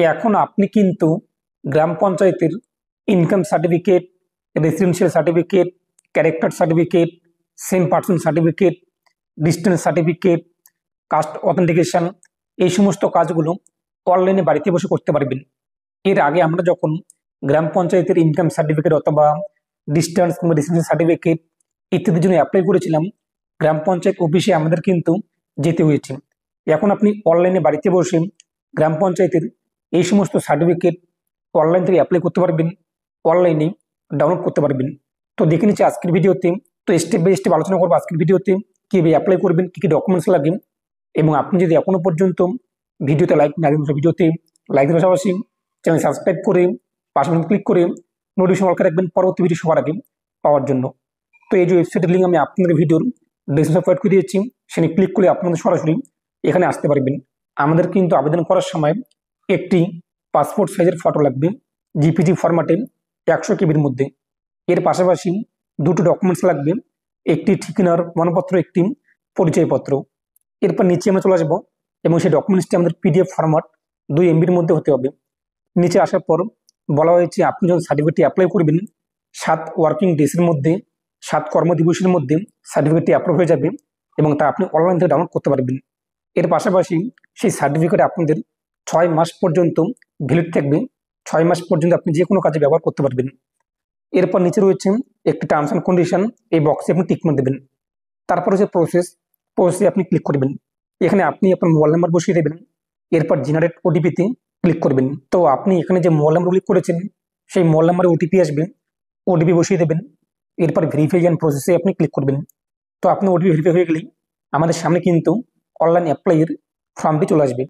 এখন আপনি কিন্তু গ্রাম পঞ্চায়েতের income certificate, residential certificate, character certificate, same person certificate, distance certificate, caste authentication, এই সমস্ত কাজগুলো অনলাইনে বাড়িতে বসে করতে পারবেন। এর আগে আমরা যখন গ্রাম পঞ্চায়েতের ইনকাম সার্টিফিকেট অথবা ডিস্টেন্স কিংবা রেসিডেন্সিয়াল সার্টিফিকেট ইত্যাদির জন্য অ্যাপ্লাই করেছিলাম, গ্রাম পঞ্চায়েত অফিসে আমাদের কিন্তু যেতে হয়েছে। এখন আপনি অনলাইনে বাড়িতে বসে গ্রাম পঞ্চায়েতের এই সমস্ত সার্টিফিকেট অনলাইন থেকে অ্যাপ্লাই করতে পারবেন, অনলাইনে ডাউনলোড করতে পারবেন। তো দেখে নিচ্ছি আজকের ভিডিওতে। তো স্টেপ বাই স্টেপ আলোচনা করবো আজকের ভিডিওতে, কীভাবে অ্যাপ্লাই করবেন, কী কী ডকুমেন্টস লাগে। এবং আপনি যদি এখনো পর্যন্ত ভিডিওতে লাইক না দিন, ভিডিওতে লাইক দেওয়ার পাশাপাশি চ্যানেল সাবস্ক্রাইব করে পাশে ক্লিক করে নোটিফিকেশন অল করে রাখবেন পরবর্তী ভিডিও সবার আগে পাওয়ার জন্য। তো এই যে ওয়েবসাইটের লিঙ্ক আমি আপনাদের ভিডিওর ডিসক্রিপশনে প্রোভাইড করে দিয়েছি, সেখানে ক্লিক করে আপনাদের সরাসরি এখানে আসতে পারবেন। আমাদের কিন্তু আবেদন করার সময় একটি পাসপোর্ট সাইজের ফটো লাগবে জিপিজি ফরম্যাটে 100 কেবির মধ্যে। এর পাশাপাশি দুটো ডকুমেন্টস লাগবে, একটি ঠিকানার প্রমাণপত্র, একটি পরিচয়পত্র। এরপর নিচে আমরা চলে আসবো এবং সেই ডকুমেন্টসটি আমাদের পিডিএফ ফরম্যাট 2 MBর মধ্যে হতে হবে। নিচে আসার পর বলা হয়েছে আপনি যখন সার্টিফিকেটটি অ্যাপ্লাই করবেন 7 ওয়ার্কিং ডেজের মধ্যে, 7 কর্মদিবসের মধ্যে সার্টিফিকেটটি অ্যাপ্রুভ হয়ে যাবে এবং তা আপনি অনলাইন থেকে ডাউনলোড করতে পারবেন। এর পাশাপাশি সেই সার্টিফিকেট আপনাদের 6 মাস পর্যন্ত ভ্যালিড থাকবে। 6 মাস পর্যন্ত আপনি যে কোনো কাজে ব্যবহার করতে পারবেন। এরপর নিচে রয়েছে একটি টার্মস অ্যান্ড কন্ডিশন, এই বক্সে আপনি টিক মার্ক দেবেন। তারপর হচ্ছে প্রসেসে আপনি ক্লিক করবেন। এখানে আপনি আপনার মোবাইল নাম্বার বসিয়ে দেবেন। এরপর জেনারেট ওটিপিতে ক্লিক করবেন। তো আপনি এখানে যে মোবাইল নাম্বার ক্লিক করেছেন সেই মোবাইল নাম্বারে ওটিপি আসবে, ওটিপি বসিয়ে দেবেন। এরপর ভেরিফিকেশন প্রসেসে আপনি ক্লিক করবেন। তো আপনি ওটিপি ভেরিফাই হয়ে গেলেই আমাদের সামনে কিন্তু অনলাইন অ্যাপ্লাইয়ের ফর্মটি চলে আসবে,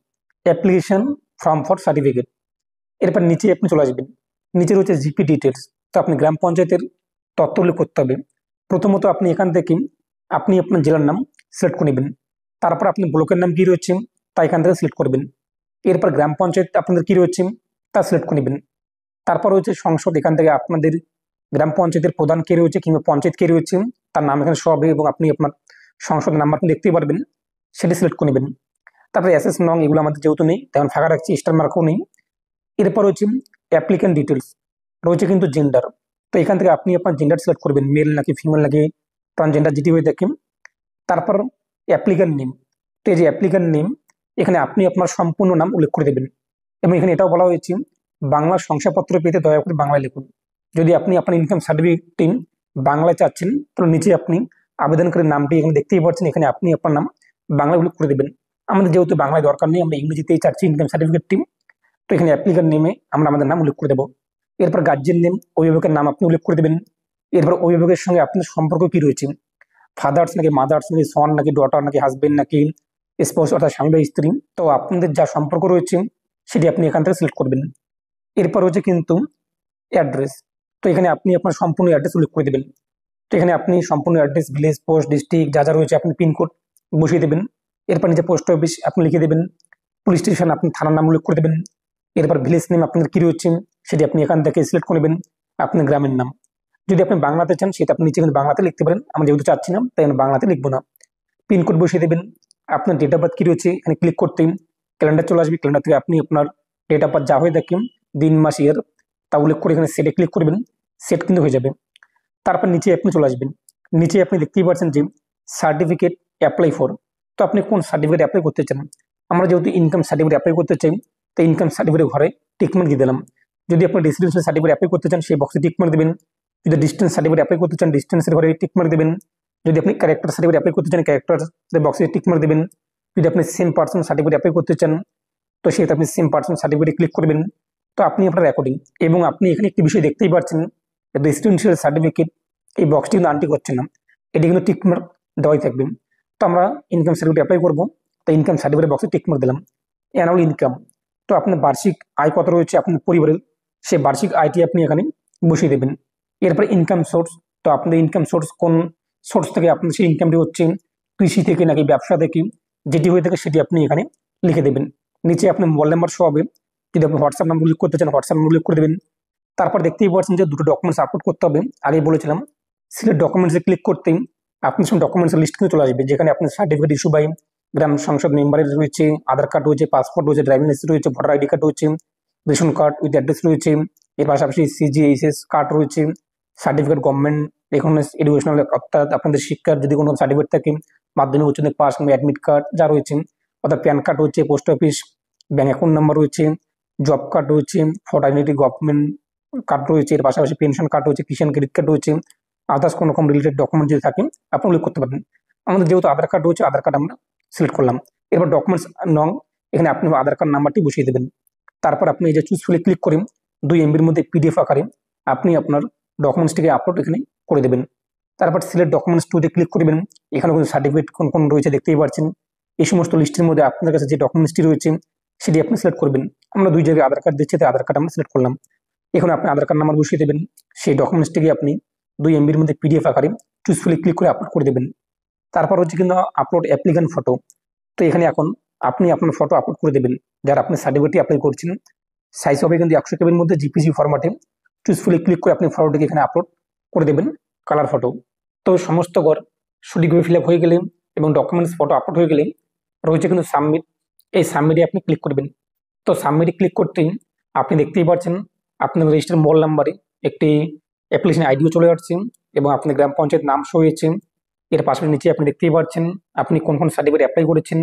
অ্যাপ্লিকেশন ফর্ম ফর সার্টিফিকেট। এরপর নিচে আপনি চলে আসবেন, নিচে রয়েছে জিপি ডিটেলস। তো আপনি গ্রাম পঞ্চায়েতের তথ্যগুলি করতে হবে। প্রথমত আপনি এখান থেকে আপনি আপনার জেলার নাম সিলেক্ট করে নেবেন। তারপর আপনি ব্লকের নাম কী রয়েছে তা এখান থেকে সিলেক্ট করবেন। এরপর গ্রাম পঞ্চায়েত আপনাদের কী রয়েছে তা সিলেক্ট করে নেবেন। তারপর রয়েছে সংসদ, এখান থেকে আপনাদের গ্রাম পঞ্চায়েতের প্রধান কে রয়েছে কিংবা পঞ্চায়েত কে রয়েছে তার নাম এখানে শো হবে এবং আপনি আপনার সংসদ নাম্বার দেখতেই পারবেন, সেটি সিলেক্ট করে নেবেন। তারপরে এসএস নং, এগুলো আমাদের যেহেতু নেই তেমন ফাঁকা রাখছি, স্টার মার্কও নেই। এরপর হচ্ছে অ্যাপ্লিক্যান্ট ডিটেলস রয়েছে কিন্তু জেন্ডার। তো এখান থেকে আপনি আপনার জেন্ডার সিলেক্ট করবেন, মেল নাকি ফিমেল নাকি ট্রান্সজেন্ডার যেটি হয়ে থাকে। তারপর অ্যাপ্লিক্যান্ট নেম, তো এই যে অ্যাপ্লিক্যান্ট নেম এখানে আপনি আপনার সম্পূর্ণ নাম উল্লেখ করে দেবেন। এবং এখানে এটাও বলা হয়েছে বাংলা শংসাপত্র পেতে দয়া করে বাংলায় লিখুন। যদি আপনি আপনার ইনকাম সার্টিফিকেটটি বাংলায় চাচ্ছেন তাহলে নিচে আপনি আবেদনকারীর নামটি এখানে দেখতেই পাচ্ছেন, এখানে আপনি আপনার নাম বাংলায় উল্লেখ করে দেবেন। আমাদের যেহেতু বাংলায় দরকার নেই, আমরা ইংরেজিতেই চাচ্ছি ইনকাম সার্টিফিকেটটি, তো এখানে অ্যাপ্লিক্যান্ট নেমে আমরা আমাদের নাম উল্লেখ করে দেবো। এরপর গার্জিয়ান নেম, অভিভাবকের নাম আপনি উল্লেখ করে দেবেন। এরপর অভিভাবকের সঙ্গে আপনার সম্পর্ক কি রয়েছে, ফাদার্স নাকি মাদার্স নাকি সন নাকি ডটার নাকি হাজবেন্ড নাকি স্পাউস অর্থাৎ স্বামী বা স্ত্রী। তো আপনাদের যা সম্পর্ক রয়েছে সেটি আপনি এখান থেকে সিলেক্ট করবেন। এরপর হচ্ছে কিন্তু অ্যাড্রেস, তো এখানে আপনি আপনার সম্পূর্ণ অ্যাড্রেস উল্লেখ করে দেবেন। তো এখানে আপনি সম্পূর্ণ অ্যাড্রেস, ভিলেজ, পোস্ট, ডিস্ট্রিক্ট যা যা রয়েছে আপনি পিনকোড বসিয়ে দেবেন। এরপর নিচে পোস্ট অফিস আপনি লিখে দেবেন, পুলিশ স্টেশন আপনি থানার নাম উল্লেখ করে দেবেন। এরপর ভিলেজ নেম আপনাদের কী রয়েছে সেটি আপনি এখান থেকে সিলেক্ট করে নেবেন, আপনার গ্রামের নাম। যদি আপনি বাংলাতে চান সেটা আপনি নিচে কিন্তু বাংলাতে লিখতে পারেন, আমরা যেহেতু চাচ্ছি না তাই আমি বাংলাতে লিখবো না। পিনকোড বসিয়ে দেবেন, আপনার ডেট অফ বার্থ কী রয়েছে এখানে ক্লিক করতেই ক্যালেন্ডার চলে আসবে। ক্যালেন্ডার থেকে আপনি আপনার ডেট অফ বার্থ যা হয়ে থাকে দিন মাস ইয়ার তা উল্লেখ করে এখানে সেটে ক্লিক করবেন, সেট কিন্তু হয়ে যাবে। তারপর নিচে আপনি চলে আসবেন, নিচে আপনি দেখতেই পাচ্ছেন যে সার্টিফিকেট অ্যাপ্লাই ফর। তো আপনি কোন সার্টিফিকেট অ্যাপ্লাই করতে চান, আমরা যেহেতু ইনকাম সার্টিফিকেট অ্যাপ্লাই করতে চাই তো ইনকাম সার্টিফিকেট ঘরে টিকমার্ক দিয়ে দিলাম। যদি আপনি রেসিডেন্সিয়াল সার্টিফিকেট অ্যাপ্লাই করতে চান সেই বক্সে টিকমার্ক দেবেন। যদি ডিস্টেন্স সার্টিফিকেট অ্যাপ্লাই করতে চান ডিস্টেন্সের ঘরে টিকমার্ক দেবেন। যদি আপনি ক্যারেক্টার সার্টিফিকেট অ্যাপ্লাই করতে চান ক্যারেক্টার বক্সে টিকমার্ক দেবেন। যদি আপনি সেম পার্সন সার্টিফিকেট অ্যাপ্লাই করতে চান তো সেটা আপনি সেম পার্সন সার্টিফিকেটে ক্লিক করবেন। তো আপনি আপনার রেকর্ডিং এবং আপনি এখানে একটি বিষয় দেখতেই পাচ্ছেন রেসিডেন্সিয়াল সার্টিফিকেট, এই বক্সটি কিন্তু আনটিক হচ্ছে না, এটি কিন্তু টিকমার্ক দেওয়াই থাকবে। তো আমরা ইনকাম সার্টিফিকেট অ্যাপ্লাই করবো, তো ইনকাম সার্টিফিকেট বক্সে টিকমার্ক দিলাম। অ্যানুয়াল ইনকাম, তো আপনার বার্ষিক আয় কত রয়েছে আপনার পরিবারের সেই বার্ষিক আয়টি আপনি এখানে বসিয়ে দেবেন। এরপরে ইনকাম সোর্স, তো আপনাদের ইনকাম সোর্স কোন সোর্স থেকে আপনার সেই ইনকামটি হচ্ছে, কৃষি থেকে নাকি ব্যবসা থেকে, যেটি হয়ে থাকে সেটি আপনি এখানে লিখে দেবেন। নিচে আপনার মোবাইল নাম্বার শো হবে, যদি আপনি হোয়াটসঅ্যাপ নাম্বার উল্লেখ করতে চান হোয়াটসঅ্যাপ নাম্বার উল্লেখ করে দেবেন। তারপর দেখতেই পাচ্ছেন যে দুটো ডকুমেন্টস আপলোড করতে হবে, আগে বলেছিলাম সিলেক্ট ডকুমেন্টসে ক্লিক করতেই আপনার সঙ্গে ডকুমেন্টসের লিস্ট কিন্তু চলে আসবে, যেখানে আপনার সার্টিফিকেট ইস্যু বাই গ্রাম সংসদ মেম্বারের রয়েছে, আধার কার্ড রয়েছে, পাসপোর্ট রয়েছে, ড্রাইভিং লাইসেন্স রয়েছে, ভোটার আইডি কার্ড রয়েছে, রেশন কার্ড উইথ অ্যাড্রেস রয়েছে, এর পাশাপাশি সিজিএইচএস কার্ড রয়েছে, সার্টিফিকেট গভর্নমেন্ট রেকগনাইজ এডুকেশনাল অর্থাৎ আপনাদের শিক্ষার যদি কোনো সার্টিফিকেট থাকে, মাধ্যমিক উচ্চ মাধ্যমিক পাস কিংবা অ্যাডমিট কার্ড যা রয়েছে, অর্থাৎ প্যান কার্ড রয়েছে, post office bank account number রয়েছে, জব কার্ড রয়েছে, ভোটার আইডেন্টি গভর্নমেন্ট কার্ড রয়েছে, এর পাশাপাশি পেনশন কার্ড রয়েছে, কিষাণ ক্রেডিট কার্ড রয়েছে, আদার্স কোনো রকম রিলেটেড ডকুমেন্ট যদি থাকে আপনি উল্লেখ করতে পারবেন। আমাদের যেহেতু আধার কার্ড রয়েছে, আধার কার্ড আমরা সিলেক্ট করলাম। এরপর ডকুমেন্টস নং, এখানে আপনি আধার কার্ড নাম্বারটি বসিয়ে দেবেন। তারপর আপনি এই যে চুজ ফুলে ক্লিক করে 2 MBর মধ্যে পিডিএফ আকারে আপনি আপনার ডকুমেন্টসটিকে আপলোড এখানে করে দেবেন। তারপর সিলেক্ট ডকুমেন্টস টুতে ক্লিক করবেন। এখানে কোনো সার্টিফিকেট কোন কোন রয়েছে দেখতেই পাচ্ছেন। এই সমস্ত লিস্টের মধ্যে আপনার কাছে যে ডকুমেন্টসটি রয়েছে সেটি আপনি সিলেক্ট করবেন। আমরা 2 জায়গায় আধার কার্ড দিচ্ছি, তাই আধার কার্ড আমরা সিলেক্ট করলাম। এখন আপনি আধার কার্ড নাম্বার বসিয়ে দেবেন। সেই ডকুমেন্টসটিকে আপনি 2 MBর মধ্যে পিডিএফ আকারে চুজ ফুলে ক্লিক করে আপলোড করে দেবেন। তারপর হচ্ছে কিন্তু আপলোড অ্যাপ্লিকেন্ট ফটো। তো এখানে এখন আপনি আপনার ফটো আপলোড করে দেবেন, যার আপনি সার্টিফিকেটটি অ্যাপ্লাই করছেন। সাইজ হবে কিন্তু 100 KB মধ্যে জিপিজি ফরম্যাটে। চুজফুলি ক্লিক করে আপনি ফটোটিকে এখানে আপলোড করে দেবেন, কালার ফটো। তো সমস্ত ঘর সঠিকভাবে ফিল আপ হয়ে গেলে এবং ডকুমেন্টস ফটো আপলোড হয়ে গেলে রয়েছে কিন্তু সাবমিট। এই সাবমিটে আপনি ক্লিক করবেন। তো সাবমিটে ক্লিক করতেই আপনি দেখতেই পাচ্ছেন আপনার রেজিস্টার মোবাইল নাম্বারে একটি অ্যাপ্লিকেশন আইডিও চলে আসছে এবং আপনার গ্রাম পঞ্চায়েত নাম শো হয়েছে। এর পাশে নিচে আপনি দেখতেই পাচ্ছেন আপনি কোন কোন সার্টিফিকেট অ্যাপ্লাই করেছেন,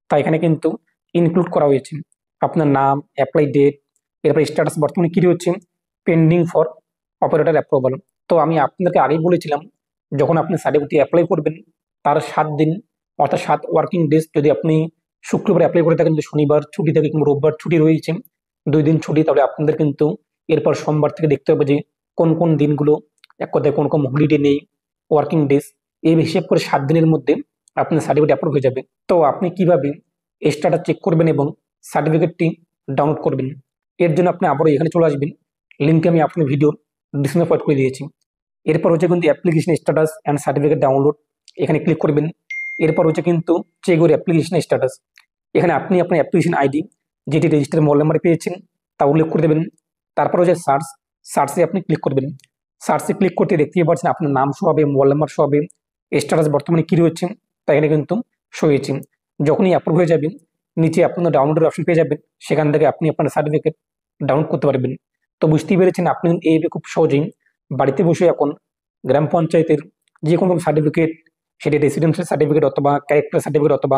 তা এখানে কিন্তু ইনক্লুড করা হয়েছে। আপনার নাম, অ্যাপ্লাই ডেট, এরপর স্ট্যাটাস বর্তমানে কী হচ্ছে, পেন্ডিং ফর অপারেটর অ্যাপ্রুভাল। তো আমি আপনাদেরকে আগেই বলেছিলাম যখন আপনি সার্টিফিকেট অ্যাপ্লাই করবেন তার 7 দিন অর্থাৎ 7 ওয়ার্কিং ডেজ, যদি আপনি শুক্রবার অ্যাপ্লাই করে থাকেন, যদি শনিবার ছুটি থাকে কিংবা রোববার ছুটি রয়েছে, 2 দিন ছুটি, তাহলে আপনাদের কিন্তু এরপর সোমবার থেকে দেখতে হবে যে কোন কোন দিনগুলো এক কথায় কোন কোন হলিডে নেই, ওয়ার্কিং ডেজ, এই হিসেব করে 7 দিনের মধ্যে আপনার সার্টিফিকেট অ্যাপ্রুভ হয়ে যাবে। তো আপনি কিভাবে স্ট্যাটাস চেক করবেন এবং সার্টিফিকেটটি ডাউনলোড করবেন, এর জন্য আপনি আবারও এখানে চলে আসবেন। লিঙ্কে আমি আপনার ভিডিওর ডিসক্রিপশনে প্রোভাইড করে দিয়েছি। এরপর হচ্ছে কিন্তু application status and certificate download, এখানে ক্লিক করবেন। এরপর হচ্ছে কিন্তু চেক ওর অ্যাপ্লিকেশন স্ট্যাটাস। এখানে আপনি আপনার অ্যাপ্লিকেশন আইডি যেটি রেজিস্টার মোবাইল নাম্বার পেয়েছেন তা উল্লেখ করে দেবেন। তারপর হচ্ছে সার্চে আপনি ক্লিক করবেন। সার্চে ক্লিক করতে দেখতেই পাচ্ছেন আপনার নাম শো হবে, মোবাইল নাম্বার শো হবে, স্ট্যাটাস বর্তমানে কী রয়েছে তা এখানে কিন্তু শো হয়েছে। যখনই অ্যাপ্রুভ হয়ে যাবে নিচে আপনার ডাউনলোডের অপশন পেয়ে যাবেন, সেখান থেকে আপনি আপনার সার্টিফিকেট ডাউনলোড করতে পারবেন। তো বুঝতেই পেরেছেন আপনি এইভাবে খুব সহজেই বাড়িতে বসে এখন গ্রাম পঞ্চায়েতের যে কোনো সার্টিফিকেট, সেটি রেসিডেন্সিয়াল সার্টিফিকেট অথবা ক্যারেক্টার সার্টিফিকেট অথবা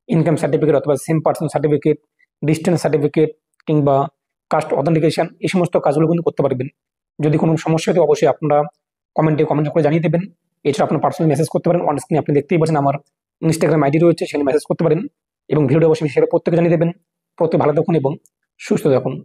ইনকাম সার্টিফিকেট অথবা same person certificate, distance certificate কিংবা কাস্ট অথেন্টিকেশন, এই সমস্ত কাজগুলো কিন্তু করতে পারবেন। যদি কোনো সমস্যা হয় অবশ্যই আপনারা কমেন্ট করে জানিয়ে দেবেন। এছাড়া আপনার পার্সোনালি মেসেজ করতে পারেন। অন স্ক্রিনে আপনি দেখতেই পাচ্ছেন আমার ইনস্টাগ্রাম আইডি রয়েছে, সেখানে মেসেজ করতে পারেন এবং ভিডিওটা অবশ্যই শেয়ার প্রত্যেকে জানিয়ে দেবেন। প্রত্যেকে ভালো থাকুন এবং সুস্থ থাকুন।